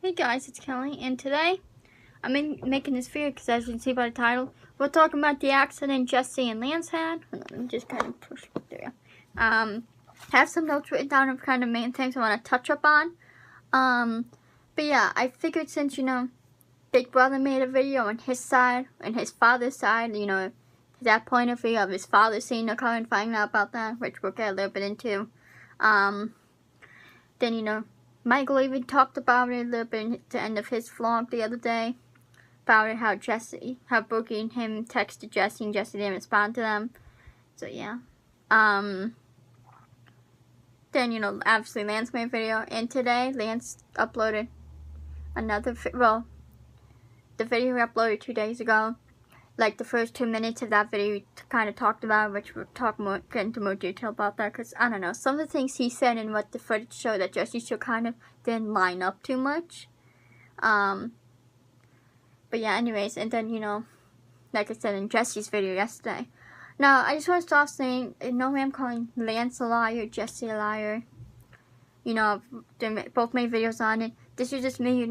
Hey guys, it's Kelly, and today I'm making this video because, as you can see by the title, we're talking about the accident Jesse and Lance had. Let me just kind of push it there. Have some notes written down of kind of main things I want to touch up on. But yeah, I figured since, Big Brother made a video on his side, and his father's side, that point of view of his father seeing the car and finding out about that, which we'll get a little bit into. Then, Michael even talked about it a little bit at the end of his vlog the other day. About it, how Boogie and him texted Jesse and Jesse didn't respond to them. So yeah. Then, obviously Lance made a video. And today, Lance uploaded another, the video he uploaded 2 days ago. Like the first 2 minutes of that video we kind of talked about, which we'll get into more detail about that, because I don't know, some of the things he said and what the footage showed that Jesse showed kind of didn't line up too much. But yeah, anyways, and then, like I said in Jesse's video yesterday. Now, I just want to start saying, no way I'm calling Lance a liar, Jesse a liar. They both made videos on it. This is just me,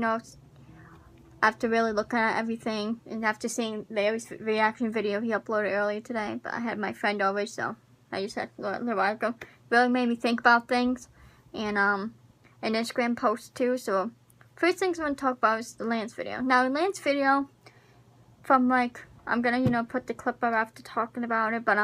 after really looking at everything, and after seeing Larry's reaction video he uploaded earlier today. But I had my friend over, so I just had a little while ago. Really made me think about things, and an Instagram post too. So first things I'm going to talk about is the Lance video. Now, the Lance video, from I'm gonna put the clip up after talking about it, but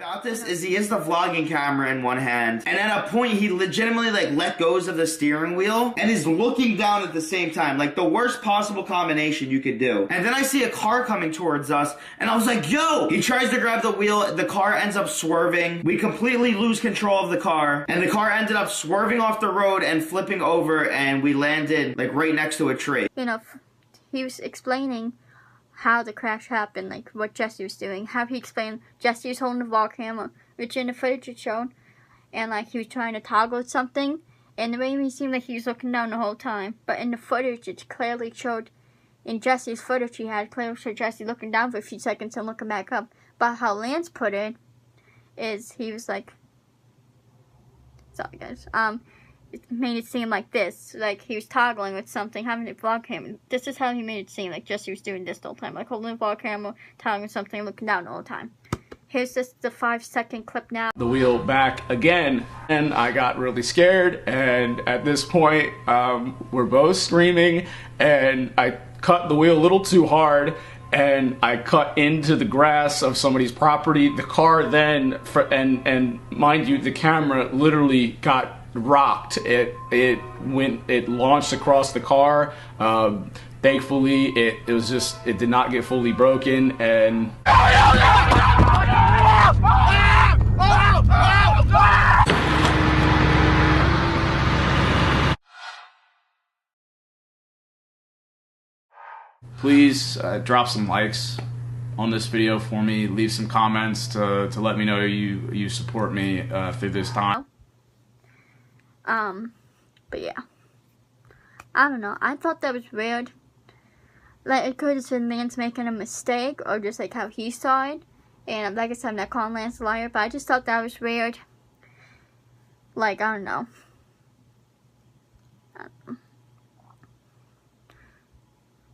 about this is he has the vlogging camera in one hand, and at a point he legitimately let goes of the steering wheel and is looking down at the same time, like the worst possible combination you could do. And then I see a car coming towards us, and I was like, yo! He tries to grab the wheel, the car ends up swerving, we completely lose control of the car, and the car ended up swerving off the road and flipping over, and we landed right next to a tree. He was explaining how the crash happened, what Jesse was doing. How he explained Jesse was holding the vlog camera, which in the footage it showed, and he was trying to toggle something, and the way he seemed like he was looking down the whole time. But in the footage it clearly showed, in Jesse's footage he had clearly showed Jesse looking down for a few seconds and looking back up. But how Lance put it is he was sorry guys, it made it seem like this, he was toggling with something, having the vlog camera. This is how he made it seem, Jesse was doing this the whole time, holding the vlog camera, toggling something, looking down the whole time. Here's just the 5-second clip now. The wheel back again, and I got really scared, and at this point, we're both screaming, and I cut the wheel a little too hard, and I cut into the grass of somebody's property. The car then, and mind you, the camera literally got rocked. It launched across the car. Thankfully it did not get fully broken, and please drop some likes on this video for me. Leave some comments to let me know you support me through this time. But yeah, I don't know, I thought that was weird. It could have been Lance making a mistake, or just how he saw it. And like I said, I'm not calling Lance a liar, but I just thought that was weird. I don't know.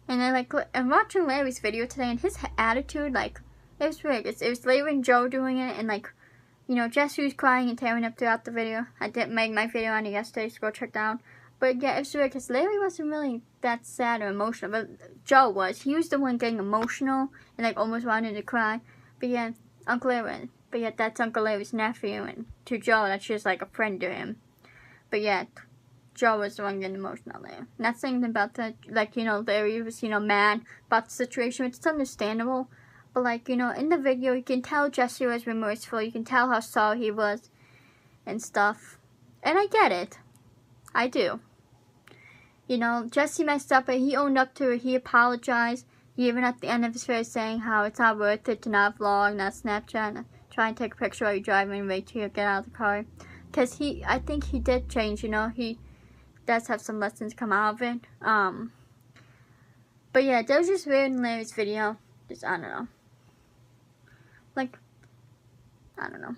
And then I'm watching Larry's video today, and his attitude, it was weird. It was Larry and Joe doing it, and Jesse was crying and tearing up throughout the video. I didn't make my video on it yesterday, so go check down. But yeah, it was weird because Larry wasn't really that sad or emotional, but Joe was. He was the one getting emotional and almost wanted to cry. But yeah, Uncle Larry. But yeah, that's Uncle Larry's nephew, and to Joe, that's just a friend to him. But yeah, Joe was the one getting emotional there. Not saying about that, Larry was, mad about the situation, which is understandable. But in the video, you can tell Jesse was remorseful. You can tell how sorry he was and stuff. And I get it. I do. Jesse messed up, but he owned up to it. He apologized. He even at the end of his video saying how it's not worth it to not vlog, not Snapchat, not try and take a picture while you're driving and wait till you get out of the car. Because I think he did change, he does have some lessons come out of it. But yeah, that was just weird in Larry's video. Just, I don't know. I don't know.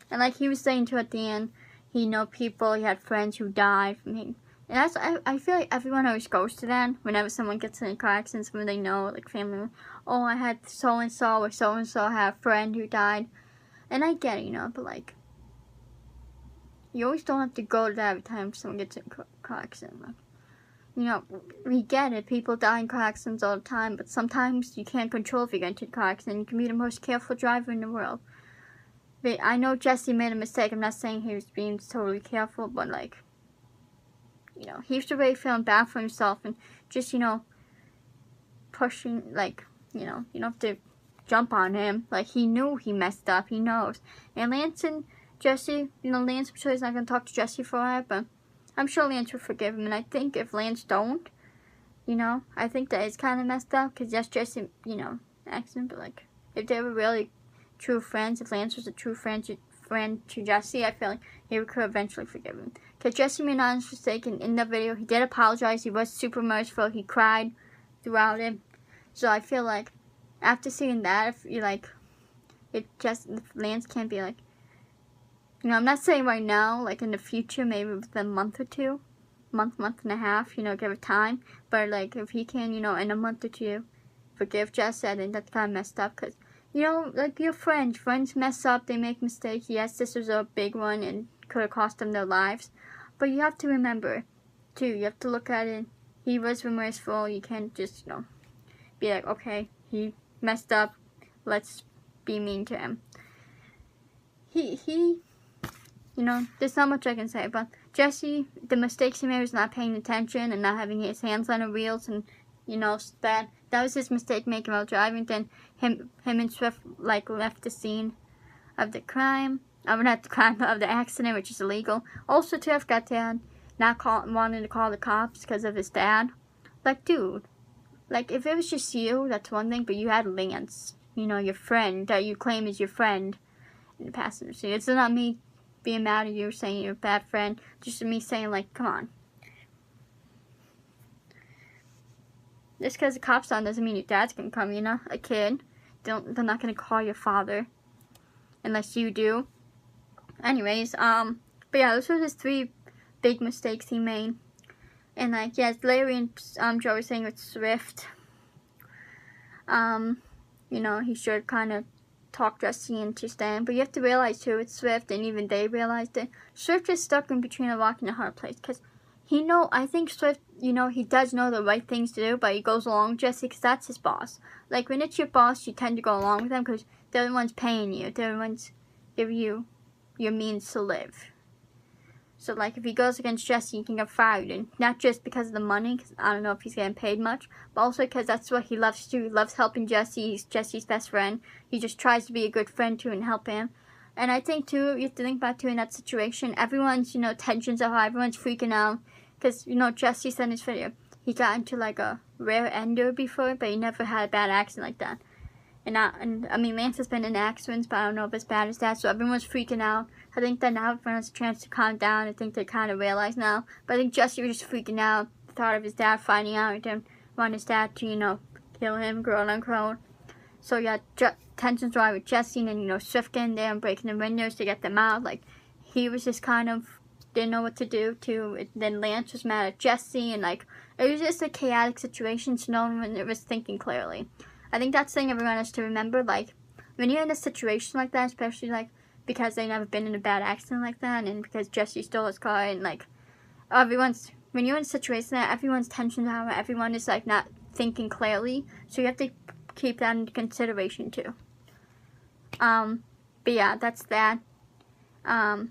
And he was saying too at the end, he know people, he had friends who died from him. And that's, I feel like everyone always goes to that whenever someone gets in a car accident, someone they know, like family. Oh, I had so-and-so or so-and-so had a friend who died. And I get it, you know, but like, you always don't have to go to that every time someone gets in a car accident. Like, you know, we get it, people die in car accidents all the time, but sometimes you can't control if you get into a car accident. You can be the most careful driver in the world. But I know Jesse made a mistake. I'm not saying he was being totally careful, but like, you know, he was already feeling bad for himself and just, you know, pushing, like, you know, you don't have to jump on him. Like, he knew he messed up, he knows. And Lance and Jesse, you know, Lance, I'm sure he's not going to talk to Jesse for a while, but I'm sure Lance will forgive him. And I think if Lance don't, you know, I think that is kind of messed up, because yes, Jesse, you know, accident, but like, if they were really true friends, if Lance was a true friend to Jesse, I feel like he could eventually forgive him. Because Jesse made an honest mistake in the video. He did apologize. He was super merciful. He cried throughout it. So I feel like after seeing that, if you like, if Lance can't be like, you know, I'm not saying right now, like in the future, maybe within a month or two, month and a half, you know, give it time. But like if he can, you know, in a month or two, forgive Jesse, I think that's kind of messed up, because, you know, like your friends mess up, they make mistakes. Yes, this was a big one and could have cost them their lives. But you have to remember, too, you have to look at it. He was remorseful. You can't just, you know, be like, okay, he messed up, let's be mean to him. He, you know, there's not much I can say, but Jesse, the mistakes he made was not paying attention and not having his hands on the wheels, and, you know, that was his mistake making while driving. Then him and Swift, like, left the scene of the crime. Not the crime, of the accident, which is illegal. Also, Tiff got dad not wanting to call the cops because of his dad. Like, dude, like, if it was just you, that's one thing, but you had Lance, you know, your friend, that you claim is your friend in the passenger seat. It's not me being mad at you or saying you're a bad friend, just me saying, like, come on. Just because the cop's on doesn't mean your dad's gonna come, you know? A kid, they're not gonna call your father unless you do. Anyways, but yeah, those were his 3 big mistakes he made. And like, yes, Larry and Joe were saying with Swift, you know, he should kind of talk Jesse into staying. But you have to realize too, with Swift, and even they realized it, Swift is stuck in between a rock and a hard place, because I think Swift, you know, he does know the right things to do, but he goes along with Jesse because that's his boss. Like, when it's your boss, you tend to go along with them because they're the ones paying you, they're the ones give you your means to live. So, like, if he goes against Jesse, he can get fired, and not just because of the money, because I don't know if he's getting paid much, but also because that's what he loves to do. He loves helping Jesse. He's Jesse's best friend. He just tries to be a good friend, too, and help him. And I think, too, you have to think about, too, in that situation, everyone's, you know, tensions are high. Everyone's freaking out, because, you know, Jesse said in his video, he got into, like, a rare ender before, but he never had a bad accident like that. And I mean, Lance has been in accidents, but I don't know if it's bad as that, so everyone's freaking out. I think that now everyone has a chance to calm down. I think they kind of realize now. But I think Jesse was just freaking out. The thought of his dad finding out. He didn't want his dad to, you know, kill him, quote unquote. So yeah, tensions were with Jesse, and then, you know, Swift getting there and breaking the windows to get them out. Like, he was just kind of didn't know what to do too. Then Lance was mad at Jesse, and like, it was just a chaotic situation, so no one was thinking clearly. I think that's the thing everyone has to remember. Like, when you're in a situation like that, especially like because they never been in a bad accident like that, and because Jesse stole his car, and like when you're in a situation like that, everyone's tensioned out, everyone is like not thinking clearly, so you have to keep that into consideration too. But yeah, that's that. Yeah.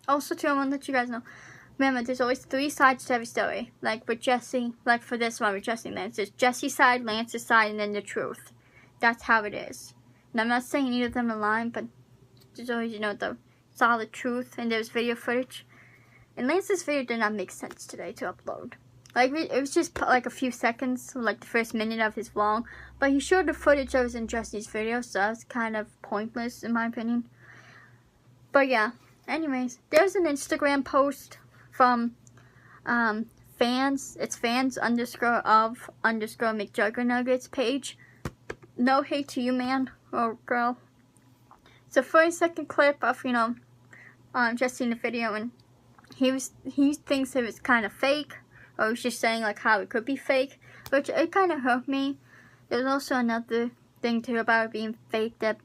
Also too, I want to let you guys know, remember, there's always 3 sides to every story. Like with Jesse, like for this one with Jesse and Lance, there's Jesse's side, Lance's side, and then the truth. That's how it is. And I'm not saying either of them are lying, but there's always, you know, the solid truth, and there's video footage. And Lance's video did not make sense today to upload. Like, it was just like a few seconds, like the first minute of his vlog, but he showed the footage that was in Jesse's video, so that's kind of pointless in my opinion. But yeah, anyways, there's an Instagram post from fans. It's fans_of_mcjuggernuggets page. No hate to you, man or girl. It's a 40-second clip of, you know, Jesse in the video, and he thinks it was kind of fake, or he was just saying like how it could be fake, which it kind of hurt me. There's also another thing too about it being fake that,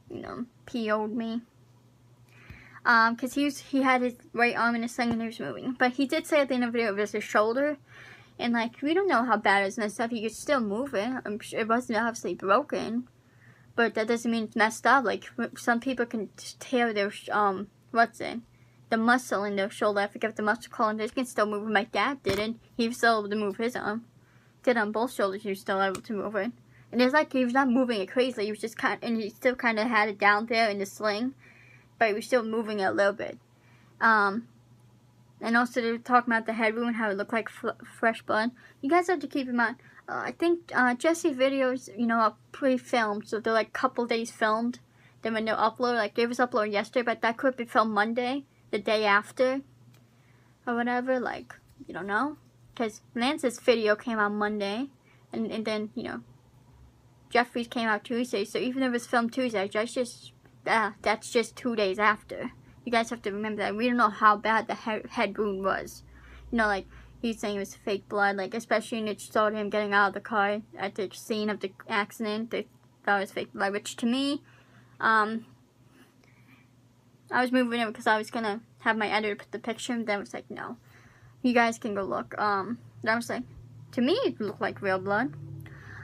you know, PO'd me. Cause he had his right arm in his sling and he was moving, but he did say at the end of the video it was his shoulder, and like we don't know how bad it is and stuff. He could still move it. I'm sure it wasn't obviously broken, but that doesn't mean it's messed up. Like some people can tear their the muscle in their shoulder. I forget the muscle called. They can still move it. My dad didn't. He was still able to move his arm. Did on both shoulders. He was still able to move it. And it's like he was not moving it crazily. He was just and he still kind of had it down there in the sling, but he was still moving it a little bit. And also they were talking about the head wound and how it looked like fresh blood. You guys have to keep in mind. I think Jesse's videos, you know, are pre-filmed, so they're like a couple days filmed. Then when they're uploaded, like they was uploaded yesterday, but that could be filmed Monday, the day after, or whatever. Like you don't know, because Lance's video came out Monday, and then you know, Jeffrey's came out Tuesday. So even if it was filmed Tuesday, that's just 2 days after. You guys have to remember that. We don't know how bad the head wound was. You know, like he's saying it was fake blood. Like especially when it showed him getting out of the car at the scene of the accident, they thought it was fake blood. Which to me, I was moving it because I was gonna have my editor put the picture, and then I was like, no, you guys can go look. Then I was like, to me it looked like real blood.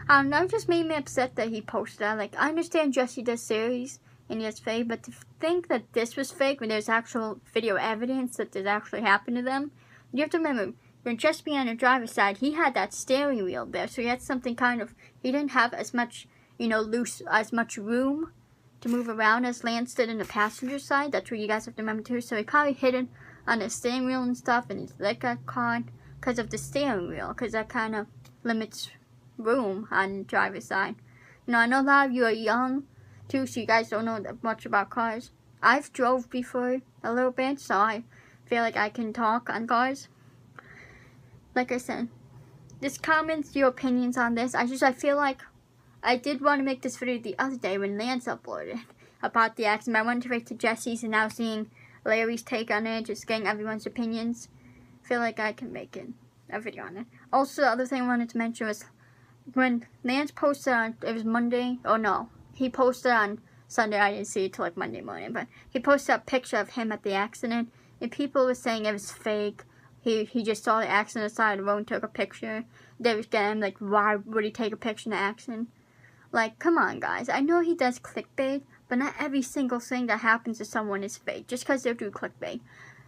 That just made me upset that he posted that. Like I understand Jesse does series and it's fake, but to think that this was fake when there's actual video evidence that this actually happened to them, you have to remember, when Jesse being on the driver's side, he had that steering wheel there, so he had something kind of, he didn't have as much, you know, as much room to move around as Lance did in the passenger side. That's what you guys have to remember too. So he probably hit it on the steering wheel and stuff, and his leg got caught because of the steering wheel, because that kind of limits room on the driver's side. You know, I know a lot of you are young too, so you guys don't know that much about cars. I've drove before a little bit, so I feel like I can talk on cars. Like I said, just comments your opinions on this. I feel like I did want to make this video the other day when Lance uploaded about the accident. I wanted to wait to Jesse's, and now seeing Larry's take on it, just getting everyone's opinions, I feel like I can make a video on it. Also, the other thing I wanted to mention was when Lance posted on, it was Monday, oh no, he posted on Sunday. I didn't see it till like Monday morning, but he posted a picture of him at the accident, and people were saying it was fake. He just saw the accident on the side of the road and took a picture. They was getting like, why would he take a picture in the accident? Like, come on guys, I know he does clickbait, but not every single thing that happens to someone is fake, just because they do clickbait.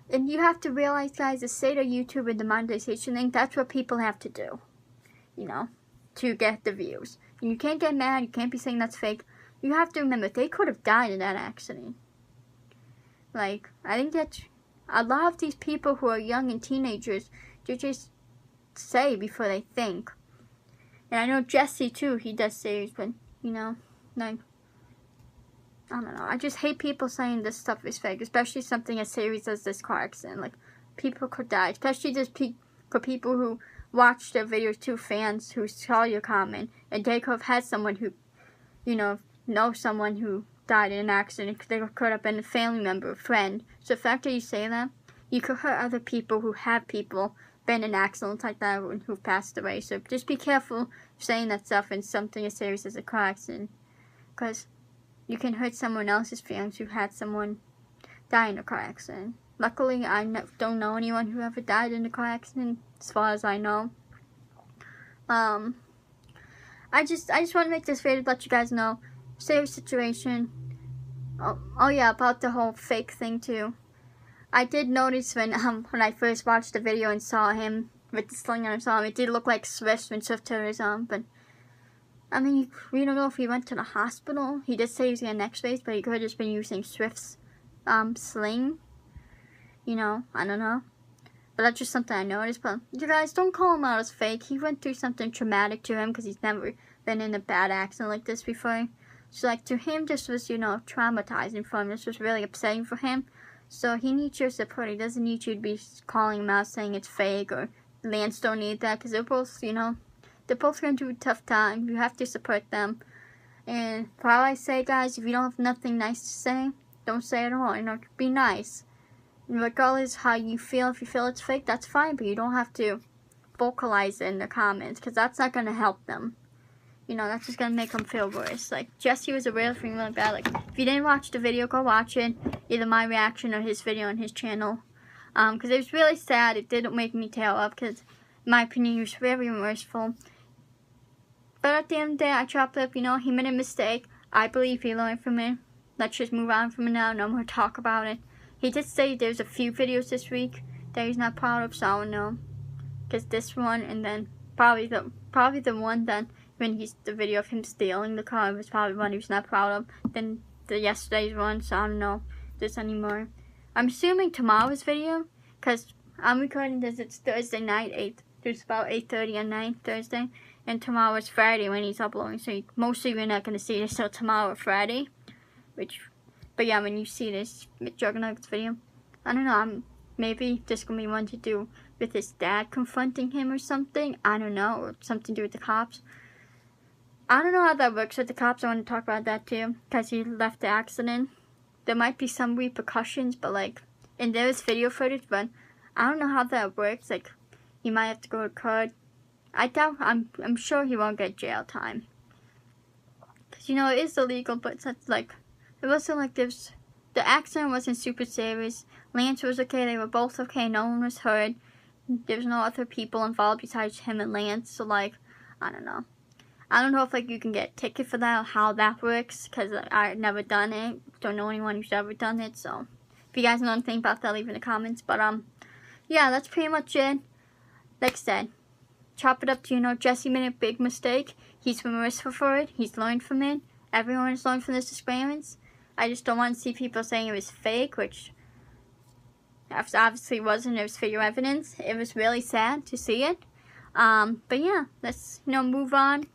And you have to realize, guys, the state of YouTube and the monetization thing, that's what people have to do, you know, to get the views. And you can't get mad, you can't be saying that's fake. You have to remember, they could have died in that accident. Like, I think that a lot of these people who are young and teenagers, they just say before they think. And I know Jesse too, he does series, but, you know, like, I don't know. I just hate people saying this stuff is fake, especially something as serious as this car accident. Like, people could die, especially just for people who watch their videos too, fans who saw your comment, and they could have had someone who, you know someone who died in an accident. They could have been a family member, a friend. So the fact that you say that, you could hurt other people who have been in accidents like that who've passed away. So just be careful saying that stuff in something as serious as a car accident, because you can hurt someone else's feelings who had someone die in a car accident. Luckily, I don't know anyone who ever died in a car accident, as far as I know. I just want to make this video to let you guys know, serious situation. Oh yeah, about the whole fake thing too. I did notice when I first watched the video and saw him with the sling on his arm, it did look like Swift when Swift hurt his arm, but I mean, we don't know if he went to the hospital. He did say he was getting x-rays, but he could have just been using Swift's sling. You know, I don't know. But that's just something I noticed. But you guys, don't call him out as fake. He went through something traumatic to him because he's never been in a bad accident like this before. So, like, to him, this was, you know, traumatizing for him. This was really upsetting for him. So, he needs your support. He doesn't need you to be calling him out saying it's fake, or Lance don't need that, because they're both, you know, they're both going through a tough time. You have to support them. And for all I say, guys, if you don't have nothing nice to say, don't say it at all. You know, be nice. regardless how you feel, if you feel it's fake, that's fine, but you don't have to vocalize it in the comments, because that's not going to help them. You know, that's just going to make them feel worse. Like, Jesse was a real thing really bad. Like, if you didn't watch the video, go watch it. Either my reaction or his video on his channel. Because it was really sad. It didn't make me tear up, because in my opinion, he was very remorseful. But at the end of the day, I chopped up, you know, he made a mistake. I believe he learned from it. Let's just move on from it now. No more talk about it. He did say there's a few videos this week that he's not proud of, so I don't know. Because this one, and then probably the one that when the video of him stealing the car was probably one he was not proud of. Then the yesterday's one, so I don't know this anymore. I'm assuming tomorrow's video, because I'm recording this, it's Thursday night, it's about 8:30 at night, Thursday. And tomorrow is Friday when he's uploading, so mostly we're not going to see this till tomorrow or Friday. But yeah, when you see this mcjuggernuggets video, I don't know, maybe there's going to be one to do with his dad confronting him or something. I don't know, or something to do with the cops. I don't know how that works with the cops. I want to talk about that too, because he left the accident. There might be some repercussions, but like, and there is video footage, but I don't know how that works. Like, he might have to go to court. I doubt, I'm sure he won't get jail time. Because, you know, it is illegal, but it's like, it wasn't like the accident wasn't super serious. Lance was okay, they were both okay, no one was hurt. There's no other people involved besides him and Lance, so like, I don't know. I don't know if like you can get a ticket for that or how that works, because I've never done it. Don't know anyone who's ever done it, so if you guys know anything about that, leave in the comments. But yeah, that's pretty much it. Like I said, chop it up to, you know, Jesse made a big mistake. He's remorseful for it. He's learned from it. Everyone has learned from this experience. I just don't want to see people saying it was fake, which obviously wasn't. It was video evidence. It was really sad to see it. But yeah, let's, you know, move on.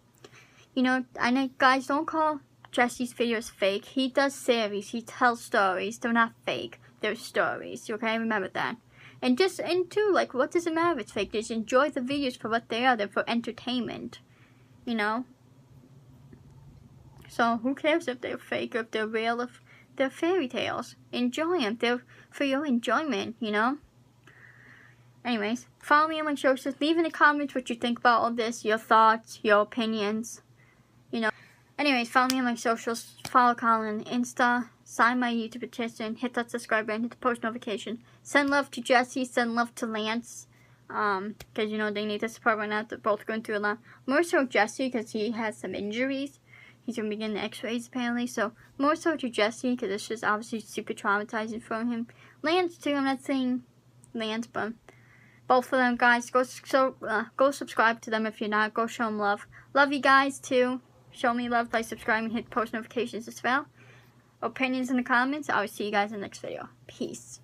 You know, I know, guys, don't call Jesse's videos fake. He does series. He tells stories. They're not fake. They're stories. Okay, remember that. And too, like, what does it matter if it's fake? Just enjoy the videos for what they are. They're for entertainment. You know? So, who cares if they're fake or if they're real, if they're fairy tales. Enjoy them. They're for your enjoyment, you know? Anyways, follow me on my socials. Leave in the comments what you think about all this. Your thoughts, your opinions. You know? Anyways, follow me on my socials. Follow Colin on Insta. Sign my YouTube petition. Hit that subscribe button. Hit the post notification. Send love to Jesse. Send love to Lance. Because, you know, they need the support right now. They're both going through a lot. More so Jesse, because he has some injuries. He's going to be getting x-rays, apparently. So, more so to Jesse, because it's just obviously super traumatizing for him. Lance, too. I'm not saying Lance, but both of them, guys. Go subscribe to them if you're not. Go show them love. Love you guys, too. Show me love by subscribing and hit post notifications as well. Opinions in the comments. I will see you guys in the next video. Peace.